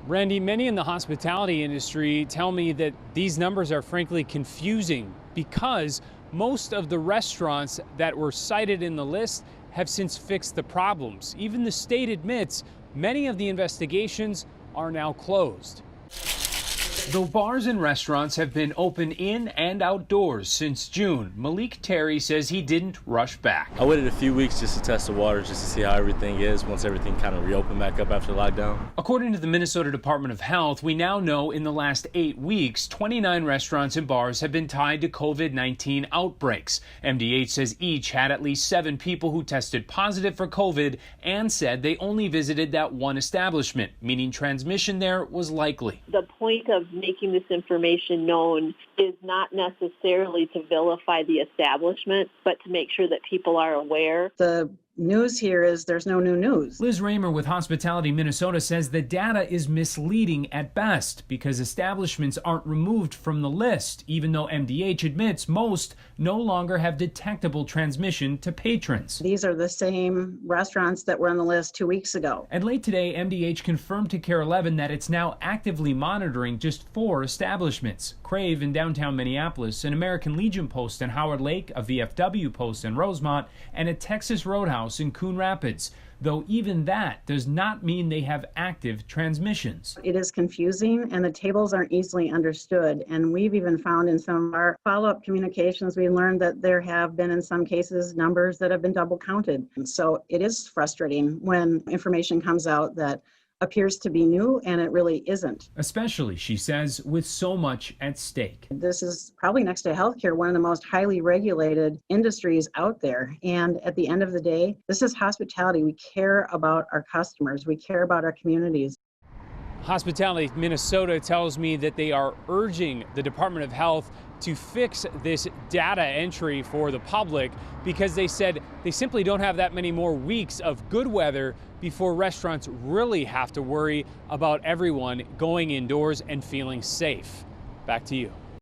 Randy, many in the hospitality industry tell me that these numbers are frankly confusing because most of the restaurants that were cited in the list have since fixed the problems. Even the state admits many of the investigations are now closed. Though bars and restaurants have been open in and outdoors since June, Malik Terry says he didn't rush back. I waited a few weeks just to test the water, just to see how everything is once everything kind of reopened back up after the lockdown. According to the Minnesota Department of Health, we now know in the last 8 weeks, 29 restaurants and bars have been tied to COVID-19 outbreaks. MDH says each had at least 7 people who tested positive for COVID and said they only visited that one establishment, meaning transmission there was likely. The point of making this information known is not necessarily to vilify the establishment, but to make sure that people are aware. The news here is there's no new news. Liz Raymer with Hospitality Minnesota says the data is misleading at best because establishments aren't removed from the list, even though MDH admits most no longer have detectable transmission to patrons. These are the same restaurants that were on the list 2 weeks ago. And late today, MDH confirmed to KARE 11 that it's now actively monitoring just 4 establishments: Crave in downtown Minneapolis, an American Legion post in Howard Lake, a VFW post in Rosemont, and a Texas Roadhouse in Coon Rapids, though even that does not mean they have active transmissions. It is confusing and the tables aren't easily understood. And we've even found in some of our follow-up communications, we learned that there have been in some cases numbers that have been double counted. And so it is frustrating when information comes out that appears to be new and it really isn't. Especially, she says, with so much at stake. This is probably next to healthcare, one of the most highly regulated industries out there. And at the end of the day, this is hospitality. We care about our customers. We care about our communities. Hospitality Minnesota tells me that they are urging the Department of Health to fix this data entry for the public because they said they simply don't have that many more weeks of good weather before restaurants really have to worry about everyone going indoors and feeling safe. Back to you.